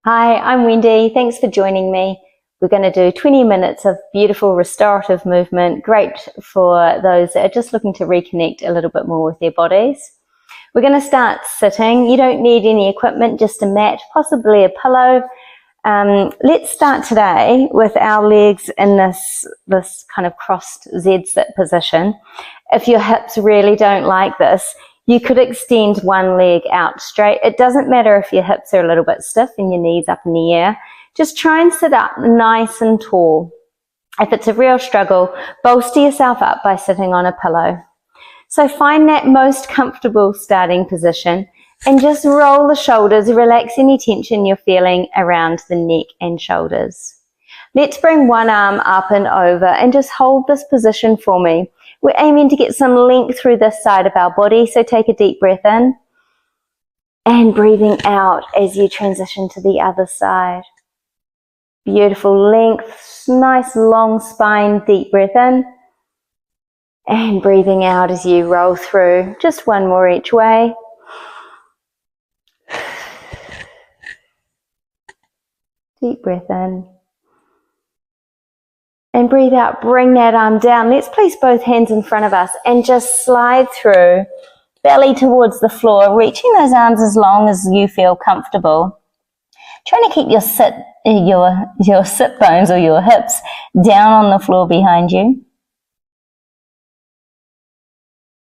Hi, I'm Wendy. Thanks for joining me. We're going to do 20 minutes of beautiful restorative movement, great for those that are just looking to reconnect a little bit more with their bodies. We're going to start sitting. You don't need any equipment, just a mat, possibly a pillow. Let's start today with our legs in this kind of crossed Z-sit position. If your hips really don't like this, you could extend one leg out straight. It doesn't matter if your hips are a little bit stiff and your knees up in the air. Just try and sit up nice and tall. If it's a real struggle, bolster yourself up by sitting on a pillow. So find that most comfortable starting position and just roll the shoulders, relax any tension you're feeling around the neck and shoulders. Let's bring one arm up and over and just hold this position for me. We're aiming to get some length through this side of our body, so take a deep breath in and breathing out as you transition to the other side. Beautiful length, nice long spine, deep breath in and breathing out as you roll through. Just one more each way. Deep breath in. And breathe out, bring that arm down. Let's place both hands in front of us and just slide through, belly towards the floor, reaching those arms as long as you feel comfortable. Trying to keep your sit bones or your hips down on the floor behind you.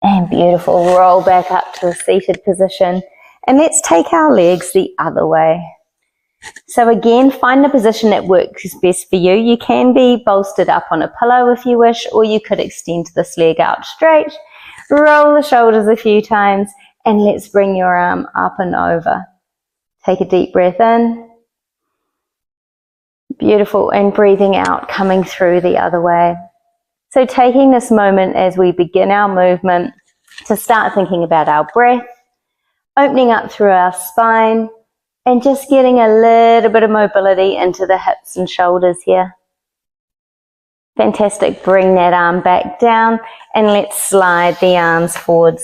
And beautiful, roll back up to a seated position. And let's take our legs the other way. So again, find the position that works best for you. You can be bolstered up on a pillow if you wish, or you could extend this leg out straight. Roll the shoulders a few times, and let's bring your arm up and over. Take a deep breath in. Beautiful, and breathing out, coming through the other way. So taking this moment as we begin our movement to start thinking about our breath, opening up through our spine, and just getting a little bit of mobility into the hips and shoulders here. Fantastic. Bring that arm back down and let's slide the arms forwards.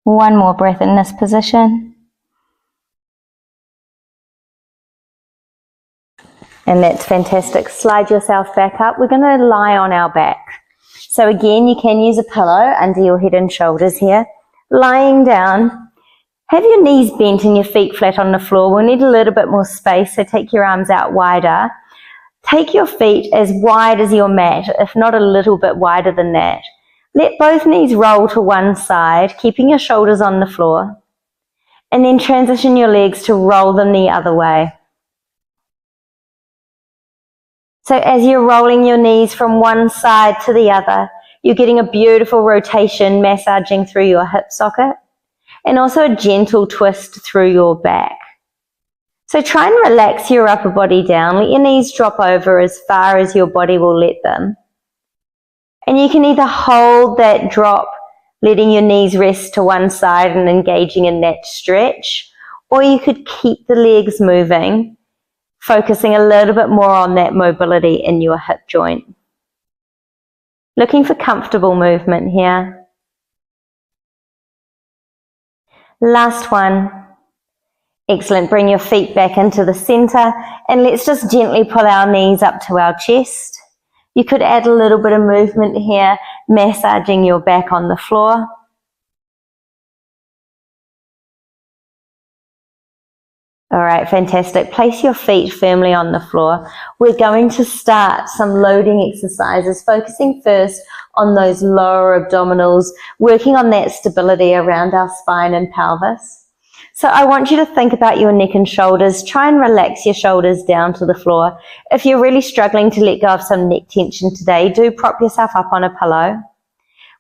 One more breath in this position. And that's fantastic. Slide yourself back up. We're going to lie on our back. So again, you can use a pillow under your head and shoulders here. Lying down, have your knees bent and your feet flat on the floor. We'll need a little bit more space, so take your arms out wider. Take your feet as wide as your mat, if not a little bit wider than that. Let both knees roll to one side, keeping your shoulders on the floor. And then transition your legs to roll them the other way. So as you're rolling your knees from one side to the other, you're getting a beautiful rotation massaging through your hip socket and also a gentle twist through your back. So try and relax your upper body down. Let your knees drop over as far as your body will let them. And you can either hold that drop, letting your knees rest to one side and engaging in that stretch, or you could keep the legs moving, focusing a little bit more on that mobility in your hip joint. Looking for comfortable movement here. Last one. Excellent. Bring your feet back into the center and let's just gently pull our knees up to our chest. You could add a little bit of movement here, massaging your back on the floor. All right, fantastic. Place your feet firmly on the floor. We're going to start some loading exercises, focusing first on those lower abdominals, working on that stability around our spine and pelvis. So I want you to think about your neck and shoulders. Try and relax your shoulders down to the floor. If you're really struggling to let go of some neck tension today, do prop yourself up on a pillow.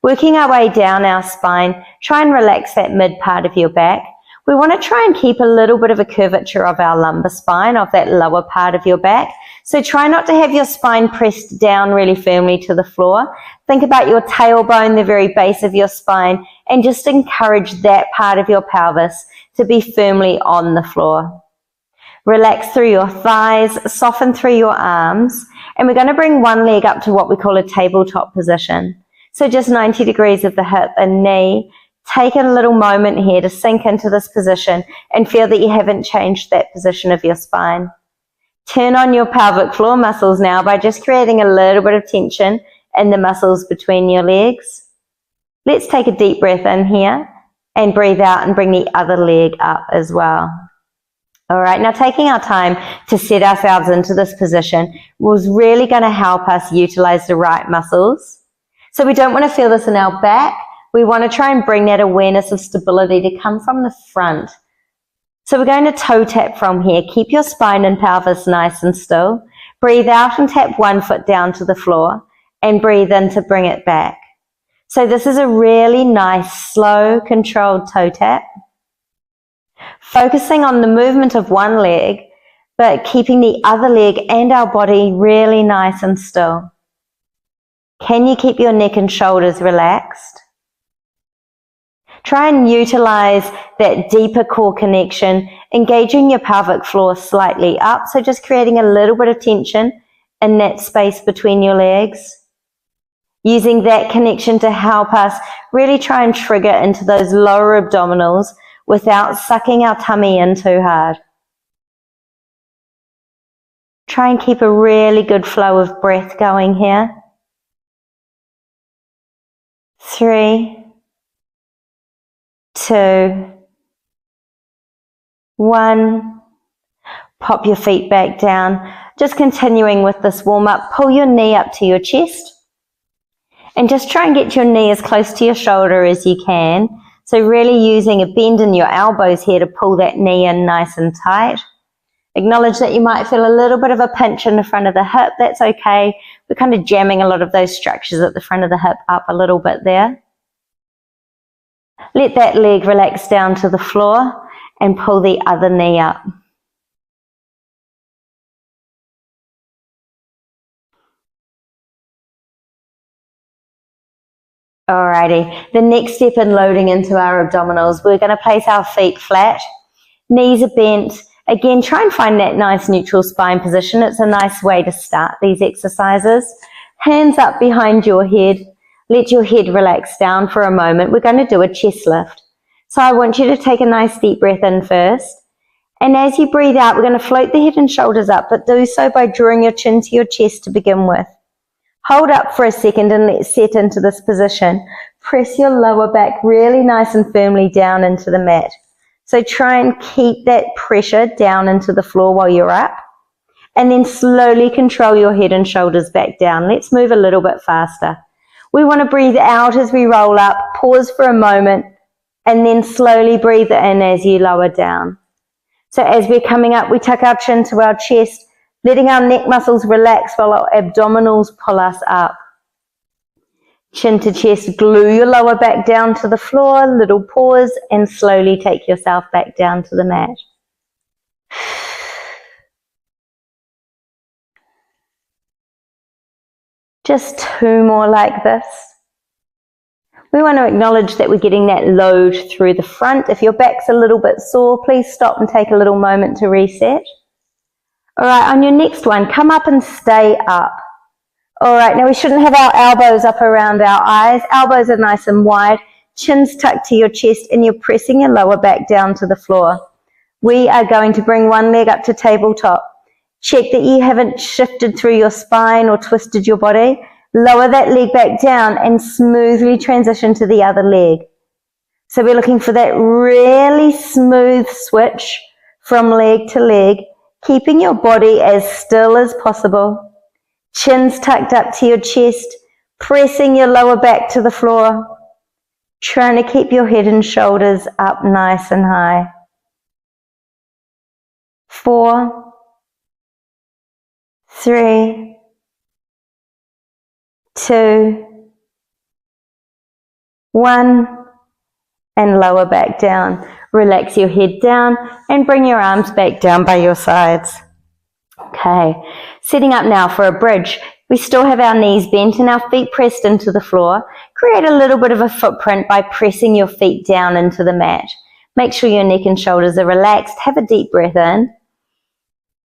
Working our way down our spine, try and relax that mid part of your back. We want to try and keep a little bit of a curvature of our lumbar spine, of that lower part of your back. So try not to have your spine pressed down really firmly to the floor. Think about your tailbone, the very base of your spine, and just encourage that part of your pelvis to be firmly on the floor. Relax through your thighs, soften through your arms, and we're going to bring one leg up to what we call a tabletop position. So just 90 degrees of the hip, a knee Take a little moment here to sink into this position and feel that you haven't changed that position of your spine. Turn on your pelvic floor muscles now by just creating a little bit of tension in the muscles between your legs. Let's take a deep breath in here and breathe out and bring the other leg up as well. All right, now taking our time to set ourselves into this position was really going to help us utilize the right muscles. So we don't want to feel this in our back. We want to try and bring that awareness of stability to come from the front. So we're going to toe tap from here. Keep your spine and pelvis nice and still. Breathe out and tap one foot down to the floor and breathe in to bring it back. So this is a really nice, slow, controlled toe tap. Focusing on the movement of one leg, but keeping the other leg and our body really nice and still. Can you keep your neck and shoulders relaxed? Try and utilize that deeper core connection, engaging your pelvic floor slightly up, so just creating a little bit of tension in that space between your legs. Using that connection to help us really try and trigger into those lower abdominals without sucking our tummy in too hard. Try and keep a really good flow of breath going here. 3, 2, 1. Pop your feet back down. Just continuing with this warm-up, pull your knee up to your chest and just try and get your knee as close to your shoulder as you can. So really using a bend in your elbows here to pull that knee in nice and tight. Acknowledge that you might feel a little bit of a pinch in the front of the hip. That's okay. We're kind of jamming a lot of those structures at the front of the hip up a little bit there. Let that leg relax down to the floor and pull the other knee up. Alrighty, the next step in loading into our abdominals, we're going to place our feet flat, knees are bent. Again, try and find that nice neutral spine position. It's a nice way to start these exercises. Hands up behind your head. Let your head relax down for a moment. We're going to do a chest lift. So I want you to take a nice deep breath in first. And as you breathe out, we're going to float the head and shoulders up, but do so by drawing your chin to your chest to begin with. Hold up for a second and let's set into this position. Press your lower back really nice and firmly down into the mat. So try and keep that pressure down into the floor while you're up. And then slowly control your head and shoulders back down. Let's move a little bit faster. We want to breathe out as we roll up. Pause for a moment and then slowly breathe in as you lower down. So as we're coming up, we tuck our chin to our chest, letting our neck muscles relax while our abdominals pull us up. Chin to chest, glue your lower back down to the floor, little pause, and slowly take yourself back down to the mat. Just 2 more like this. We want to acknowledge that we're getting that load through the front. If your back's a little bit sore, please stop and take a little moment to reset. All right, on your next one, come up and stay up. All right, now we shouldn't have our elbows up around our eyes. Elbows are nice and wide, chin's tucked to your chest, and you're pressing your lower back down to the floor. We are going to bring one leg up to tabletop. Check that you haven't shifted through your spine or twisted your body. Lower that leg back down and smoothly transition to the other leg. So we're looking for that really smooth switch from leg to leg, keeping your body as still as possible. Chin's tucked up to your chest, pressing your lower back to the floor, trying to keep your head and shoulders up nice and high. 4, 3, 2, 1, and lower back down. Relax your head down and bring your arms back down by your sides. Okay, setting up now for a bridge. We still have our knees bent and our feet pressed into the floor. Create a little bit of a footprint by pressing your feet down into the mat. Make sure your neck and shoulders are relaxed. Have a deep breath in.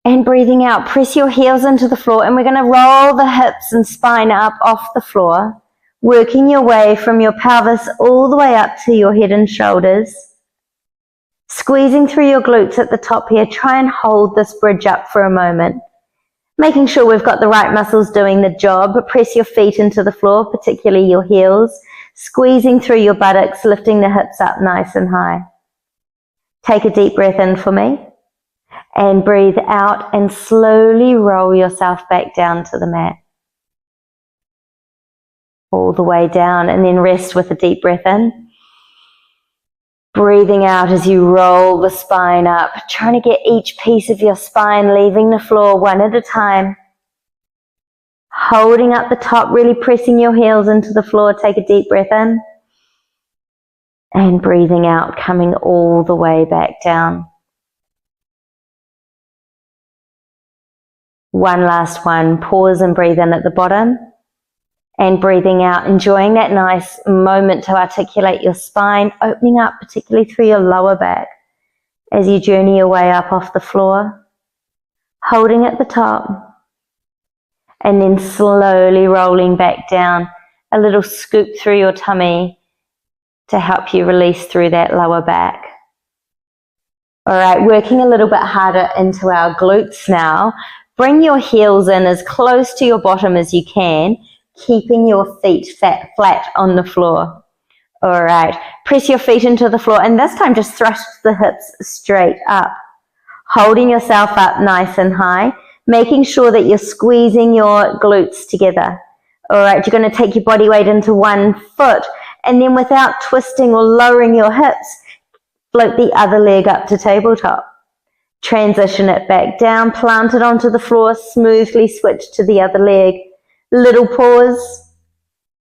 And breathing out, press your heels into the floor, and we're going to roll the hips and spine up off the floor. Working your way from your pelvis all the way up to your head and shoulders. Squeezing through your glutes at the top here. Try and hold this bridge up for a moment. Making sure we've got the right muscles doing the job. Press your feet into the floor, particularly your heels. Squeezing through your buttocks, lifting the hips up nice and high. Take a deep breath in for me. And breathe out and slowly roll yourself back down to the mat. All the way down, and then rest with a deep breath in. Breathing out as you roll the spine up, trying to get each piece of your spine leaving the floor one at a time. Holding up the top, really pressing your heels into the floor. Take a deep breath in. And breathing out, coming all the way back down. One last one. Pause and breathe in at the bottom. And breathing out, enjoying that nice moment to articulate your spine, opening up particularly through your lower back as you journey your way up off the floor, holding at the top, and then slowly rolling back down, a little scoop through your tummy to help you release through that lower back. All right, working a little bit harder into our glutes now. Bring your heels in as close to your bottom as you can, keeping your feet flat on the floor. All right, press your feet into the floor, and this time just thrust the hips straight up, holding yourself up nice and high, making sure that you're squeezing your glutes together. All right, you're going to take your body weight into one foot, and then without twisting or lowering your hips, float the other leg up to tabletop. Transition it back down, plant it onto the floor, smoothly switch to the other leg. Little pause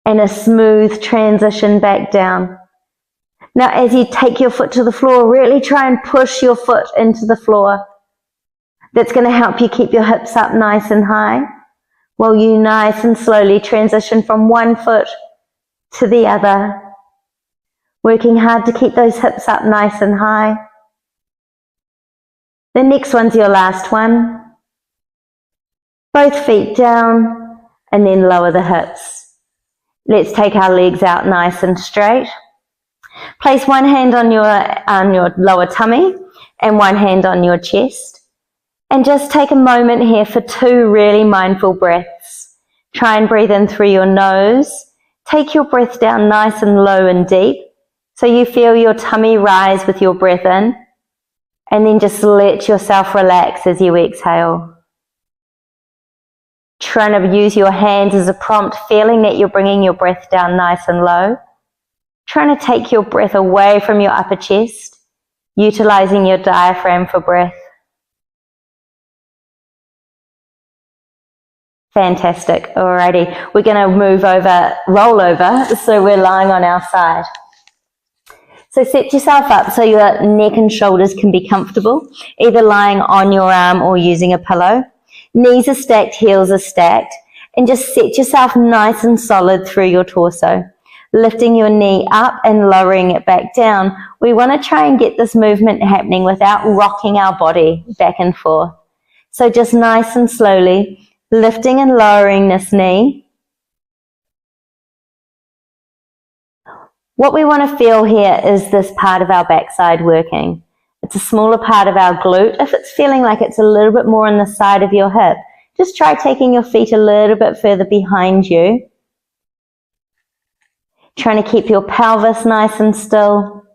and a smooth transition back down. Now as you take your foot to the floor, really try and push your foot into the floor. That's going to help you keep your hips up nice and high while you nice and slowly transition from one foot to the other. Working hard to keep those hips up nice and high. The next one's your last one. Both feet down. And then lower the hips. Let's take our legs out nice and straight. Place one hand on your lower tummy and one hand on your chest. And just take a moment here for 2 really mindful breaths. Try and breathe in through your nose. Take your breath down nice and low and deep, so you feel your tummy rise with your breath in. And then just let yourself relax as you exhale. Trying to use your hands as a prompt, feeling that you're bringing your breath down nice and low. Trying to take your breath away from your upper chest, utilizing your diaphragm for breath. Fantastic. Alrighty, we're going to roll over, so we're lying on our side. So set yourself up so your neck and shoulders can be comfortable, either lying on your arm or using a pillow. Knees are stacked, heels are stacked, and just set yourself nice and solid through your torso. Lifting your knee up and lowering it back down. We want to try and get this movement happening without rocking our body back and forth. So just nice and slowly, lifting and lowering this knee. What we want to feel here is this part of our backside working. It's a smaller part of our glute. If it's feeling like it's a little bit more on the side of your hip, just try taking your feet a little bit further behind you. Trying to keep your pelvis nice and still.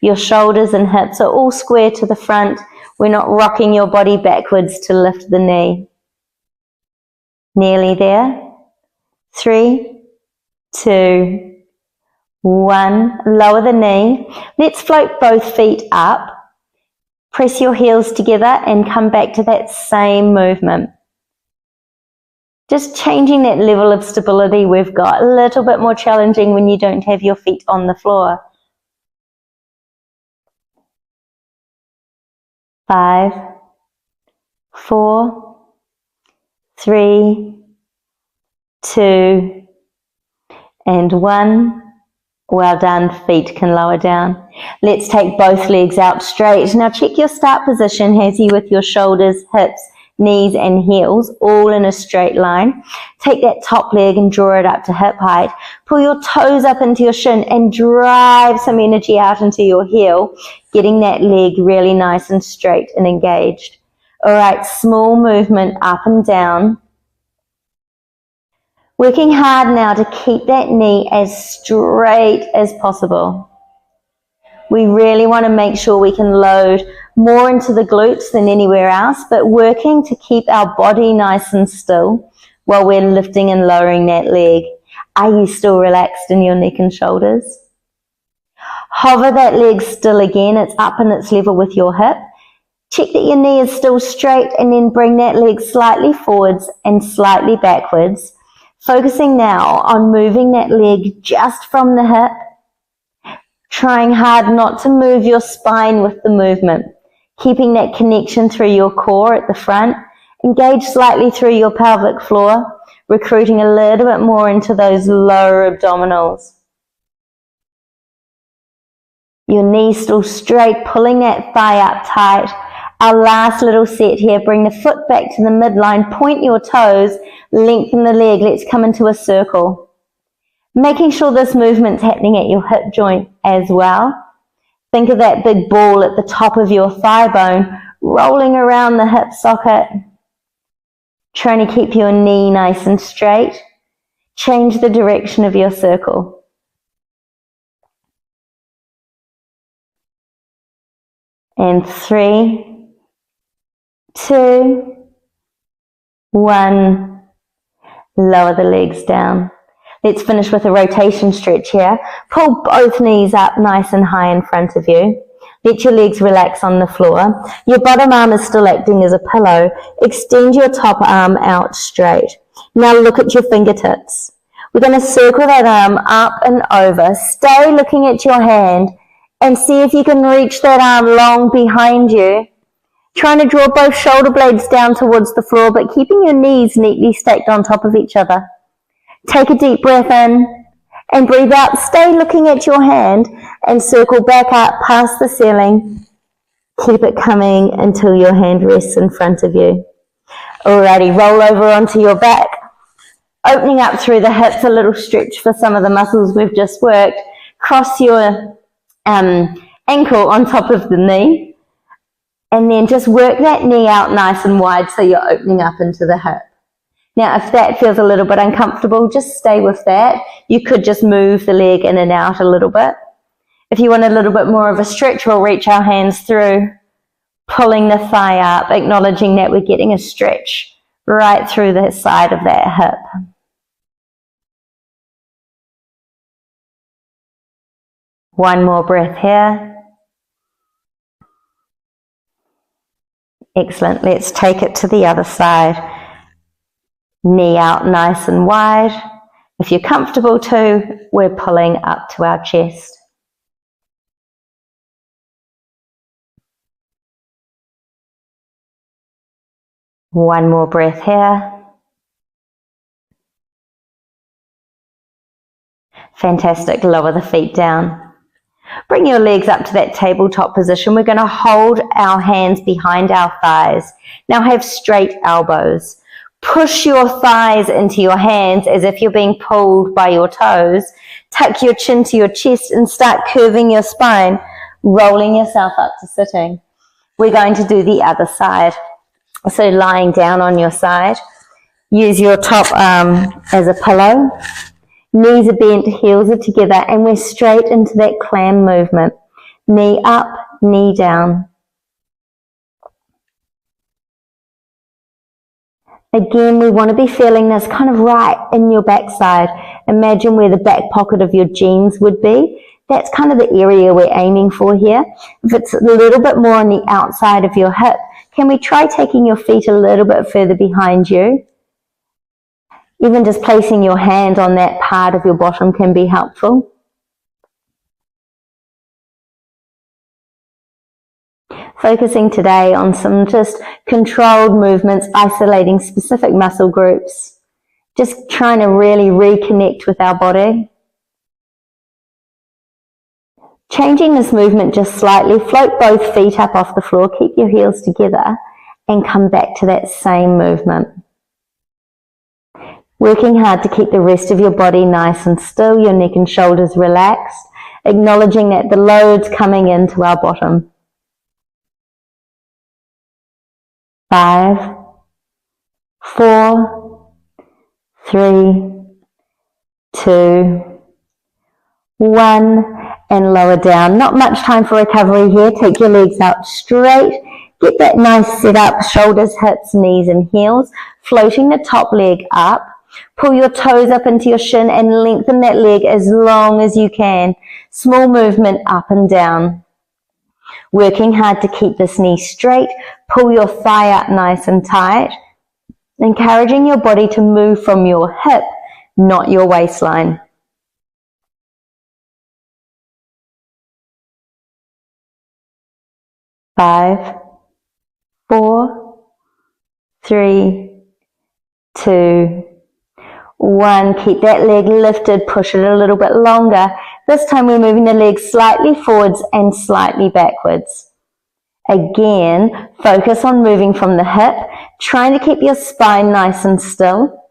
Your shoulders and hips are all square to the front. We're not rocking your body backwards to lift the knee. Nearly there. 3, 2, 1. Lower the knee. Let's float both feet up. Press your heels together and come back to that same movement. Just changing that level of stability we've got. A little bit more challenging when you don't have your feet on the floor. 5, 4, 3, 2, and 1. Well done, feet can lower down. Let's take both legs out straight. Now check your start position, Hazy, with your shoulders, hips, knees and heels all in a straight line. Take that top leg and draw it up to hip height. Pull your toes up into your shin and drive some energy out into your heel, getting that leg really nice and straight and engaged. All right, small movement up and down. Working hard now to keep that knee as straight as possible. We really want to make sure we can load more into the glutes than anywhere else, but working to keep our body nice and still while we're lifting and lowering that leg. Are you still relaxed in your neck and shoulders? Hover that leg still again. It's up and it's level with your hip. Check that your knee is still straight and then bring that leg slightly forwards and slightly backwards. Focusing now on moving that leg just from the hip. Trying hard not to move your spine with the movement. Keeping that connection through your core at the front. Engage slightly through your pelvic floor. Recruiting a little bit more into those lower abdominals. Your knee still straight, pulling that thigh up tight. Our last little set here, bring the foot back to the midline, point your toes, lengthen the leg. Let's come into a circle. Making sure this movement's happening at your hip joint as well. Think of that big ball at the top of your thigh bone, rolling around the hip socket. Trying to keep your knee nice and straight. Change the direction of your circle. And 3, 2, 1. Lower the legs down. Let's finish with a rotation stretch here. Pull both knees up nice and high in front of you. Let your legs relax on the floor. Your bottom arm is still acting as a pillow. Extend your top arm out straight. Now look at your fingertips. We're going to circle that arm up and over. Stay looking at your hand and see if you can reach that arm long behind you. Trying to draw both shoulder blades down towards the floor, but keeping your knees neatly stacked on top of each other. Take a deep breath in and breathe out. Stay looking at your hand and circle back up past the ceiling. Keep it coming until your hand rests in front of you. Alrighty, roll over onto your back. Opening up through the hips, a little stretch for some of the muscles we've just worked. Cross your ankle on top of the knee. And then just work that knee out nice and wide so you're opening up into the hip. Now, if that feels a little bit uncomfortable, just stay with that. You could just move the leg in and out a little bit. If you want a little bit more of a stretch, we'll reach our hands through, pulling the thigh up, acknowledging that we're getting a stretch right through the side of that hip. One more breath here. Excellent. Let's take it to the other side. Knee out nice and wide. If you're comfortable too, we're pulling up to our chest. One more breath here. Fantastic. Lower the feet down. Bring your legs up to that tabletop position. We're going to hold our hands behind our thighs. Now have straight elbows. Push your thighs into your hands as if you're being pulled by your toes. Tuck your chin to your chest and start curving your spine, rolling yourself up to sitting. We're going to do the other side. So lying down on your side. Use your top arm as a pillow. Knees are bent, heels are together, and we're straight into that clam movement. Knee up, knee down. Again, we want to be feeling this kind of right in your backside. Imagine where the back pocket of your jeans would be. That's kind of the area we're aiming for here. If it's a little bit more on the outside of your hip, can we try taking your feet a little bit further behind you? Even just placing your hand on that part of your bottom can be helpful. Focusing today on some just controlled movements, isolating specific muscle groups. Just trying to really reconnect with our body. Changing this movement just slightly, float both feet up off the floor, keep your heels together, and come back to that same movement. Working hard to keep the rest of your body nice and still, your neck and shoulders relaxed, acknowledging that the load's coming into our bottom. 5, 4, 3, 2, 1, and lower down. Not much time for recovery here. Take your legs out straight. Get that nice sit up, shoulders, hips, knees and heels. Floating the top leg up. Pull your toes up into your shin and lengthen that leg as long as you can. Small movement up and down. Working hard to keep this knee straight. Pull your thigh up nice and tight. Encouraging your body to move from your hip, not your waistline. 5, 4, 3, 2, 1. Keep that leg lifted, push it a little bit longer. This time we're moving the leg slightly forwards and slightly backwards. Again, focus on moving from the hip, trying to keep your spine nice and still.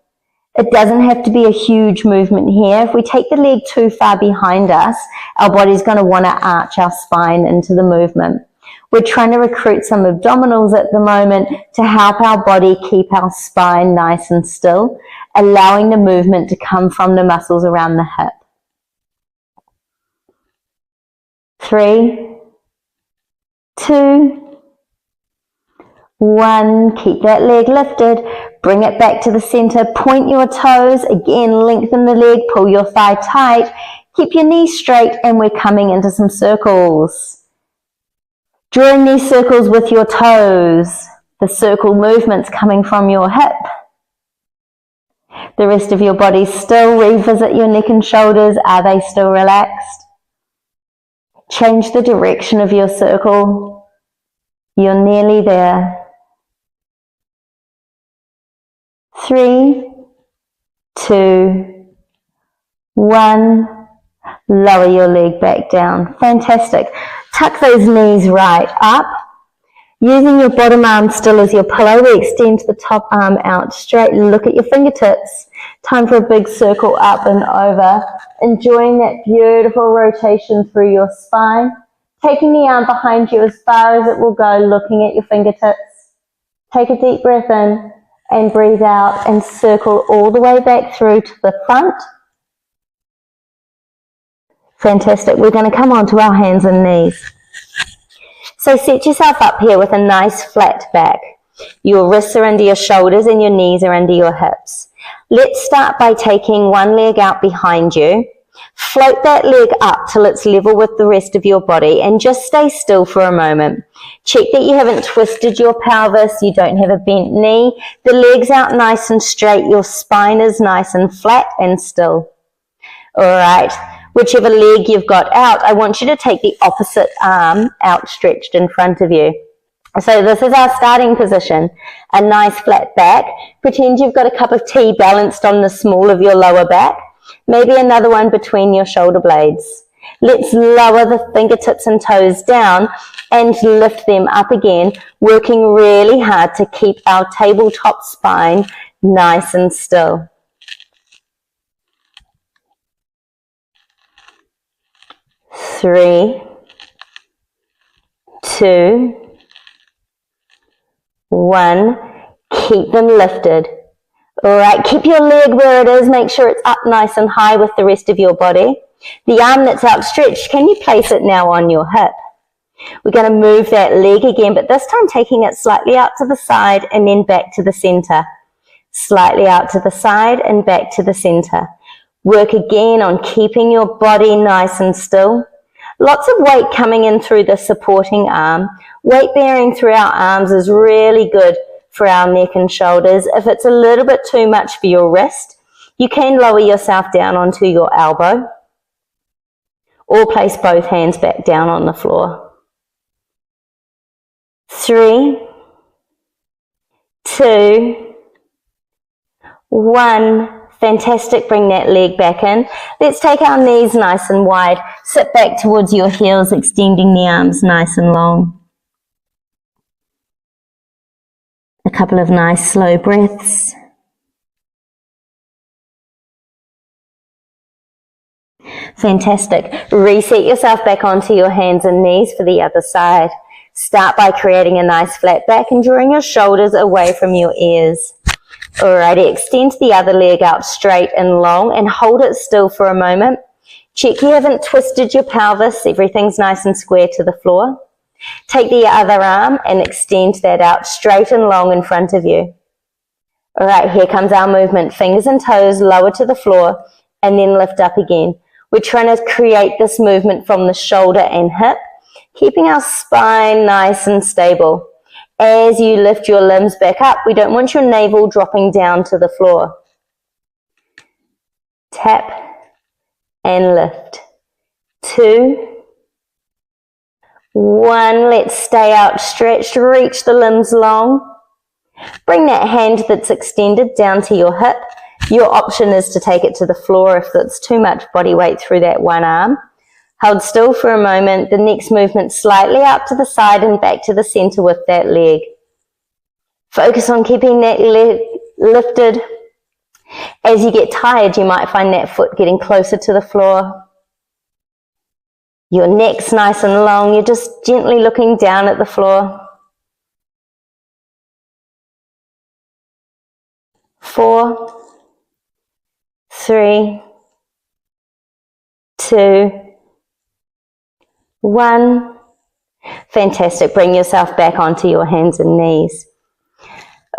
It doesn't have to be a huge movement here. If we take the leg too far behind us, our body's going to want to arch our spine into the movement. We're trying to recruit some abdominals at the moment to help our body keep our spine nice and still, allowing the movement to come from the muscles around the hip. 3, 2, 1. Keep that leg lifted. Bring it back to the center. Point your toes. Again, lengthen the leg. Pull your thigh tight. Keep your knees straight, and we're coming into some circles. Drawing these circles with your toes. The circle movement's coming from your hip. The rest of your body still. Revisit your neck and shoulders. Are they still relaxed? Change the direction of your circle. You're nearly there. 3, 2, 1. Lower your leg back down. Fantastic. Tuck those knees right up. Using your bottom arm still as your pillow, we extend the top arm out straight and look at your fingertips. Time for a big circle up and over. Enjoying that beautiful rotation through your spine. Taking the arm behind you as far as it will go, looking at your fingertips. Take a deep breath in and breathe out and circle all the way back through to the front. Fantastic. We're going to come onto our hands and knees. So set yourself up here with a nice flat back. Your wrists are under your shoulders and your knees are under your hips. Let's start by taking one leg out behind you. Float that leg up till it's level with the rest of your body and just stay still for a moment. Check that you haven't twisted your pelvis, you don't have a bent knee. The leg's out nice and straight, your spine is nice and flat and still. Alright, whichever leg you've got out, I want you to take the opposite arm outstretched in front of you. So this is our starting position, a nice flat back. Pretend you've got a cup of tea balanced on the small of your lower back. Maybe another one between your shoulder blades. Let's lower the fingertips and toes down and lift them up again, working really hard to keep our tabletop spine nice and still. 3, 2, 1. Keep them lifted. Alright, keep your leg where it is. Make sure it's up nice and high with the rest of your body. The arm that's outstretched, can you place it now on your hip? We're going to move that leg again, but this time taking it slightly out to the side and then back to the center. Slightly out to the side and back to the center. Work again on keeping your body nice and still. Lots of weight coming in through the supporting arm. Weight bearing through our arms is really good for our neck and shoulders. If it's a little bit too much for your wrist, you can lower yourself down onto your elbow or place both hands back down on the floor. 3, 2, 1. Fantastic. Bring that leg back in. Let's take our knees nice and wide. Sit back towards your heels, extending the arms nice and long. couple of nice slow breaths. Fantastic. Reset yourself back onto your hands and knees for the other side. Start by creating a nice flat back and drawing your shoulders away from your ears. Alrighty, extend the other leg out straight and long and hold it still for a moment. Check you haven't twisted your pelvis. Everything's nice and square to the floor. Take the other arm and extend that out straight and long in front of you. Alright, here comes our movement. Fingers and toes lower to the floor and then lift up again. We're trying to create this movement from the shoulder and hip, keeping our spine nice and stable. As you lift your limbs back up, we don't want your navel dropping down to the floor. Tap and lift. 2, 1. Let's stay outstretched. Reach the limbs long. Bring that hand that's extended down to your hip. Your option is to take it to the floor if it's too much body weight through that one arm. Hold still for a moment. The next movement slightly out to the side and back to the center with that leg. Focus on keeping that leg lifted. As you get tired, you might find that foot getting closer to the floor. Your neck's nice and long. You're just gently looking down at the floor. 4, 3, 2, 1. Fantastic. Bring yourself back onto your hands and knees.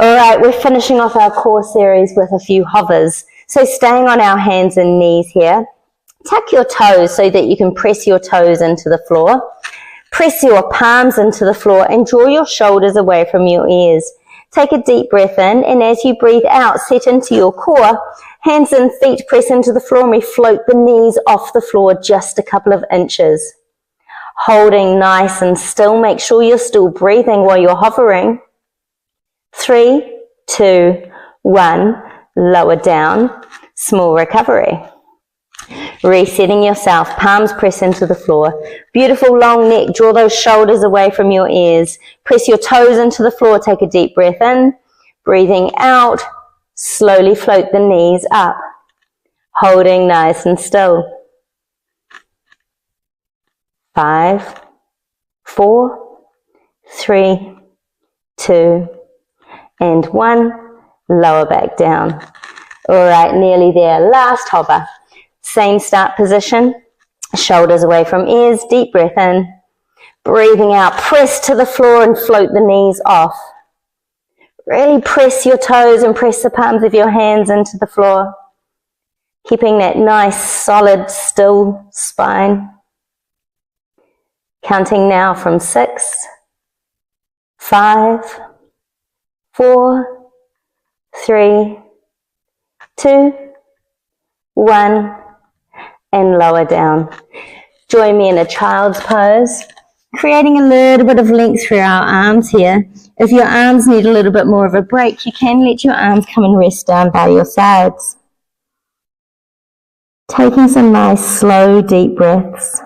Alright, we're finishing off our core series with a few hovers. So staying on our hands and knees here. Tuck your toes so that you can press your toes into the floor. Press your palms into the floor and draw your shoulders away from your ears. Take a deep breath in, and as you breathe out, set into your core. Hands and feet press into the floor, and we float the knees off the floor just a couple of inches. Holding nice and still. Make sure you're still breathing while you're hovering. 3, 2, 1. Lower down. Small recovery. Resetting yourself. Palms press into the floor. Beautiful long neck. Draw those shoulders away from your ears. Press your toes into the floor. Take a deep breath in. Breathing out. Slowly float the knees up. Holding nice and still. 5, 4, 3, 2, and 1. Lower back down. Alright, nearly there. Last hover. Same start position. Shoulders away from ears. Deep breath in. Breathing out. Press to the floor and float the knees off. Really press your toes and press the palms of your hands into the floor. Keeping that nice, solid, still spine. Counting now from 6, 5, 4, 3, 2, 1, and lower down. Join me in a child's pose, creating a little bit of length through our arms here. If your arms need a little bit more of a break, you can let your arms come and rest down by your sides. Taking some nice, slow, deep breaths.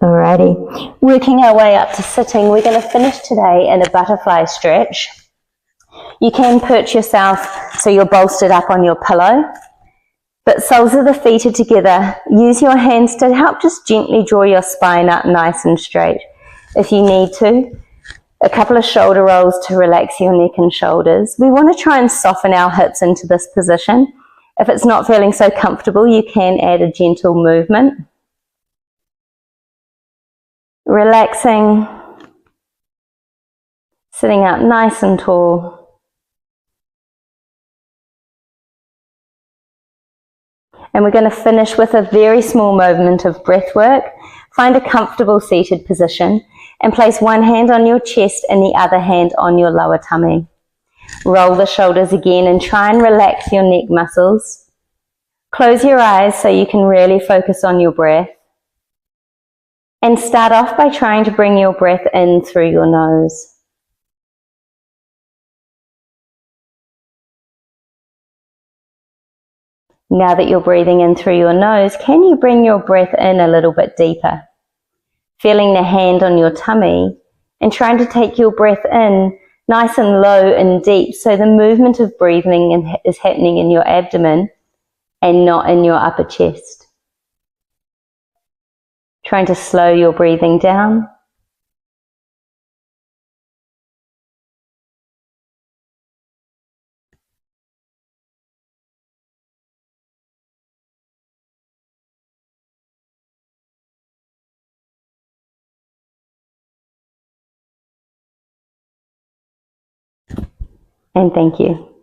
Alrighty, working our way up to sitting, we're going to finish today in a butterfly stretch. You can perch yourself so you're bolstered up on your pillow, but soles of the feet are together. Use your hands to help just gently draw your spine up nice and straight. If you need to, a couple of shoulder rolls to relax your neck and shoulders. We want to try and soften our hips into this position. If it's not feeling so comfortable, you can add a gentle movement. Relaxing, sitting up nice and tall. And we're going to finish with a very small movement of breath work. Find a comfortable seated position and place one hand on your chest and the other hand on your lower tummy. Roll the shoulders again and try and relax your neck muscles. Close your eyes so you can really focus on your breath. And start off by trying to bring your breath in through your nose. Now that you're breathing in through your nose, can you bring your breath in a little bit deeper? Feeling the hand on your tummy and trying to take your breath in nice and low and deep, so the movement of breathing is happening in your abdomen and not in your upper chest. Trying to slow your breathing down. And thank you.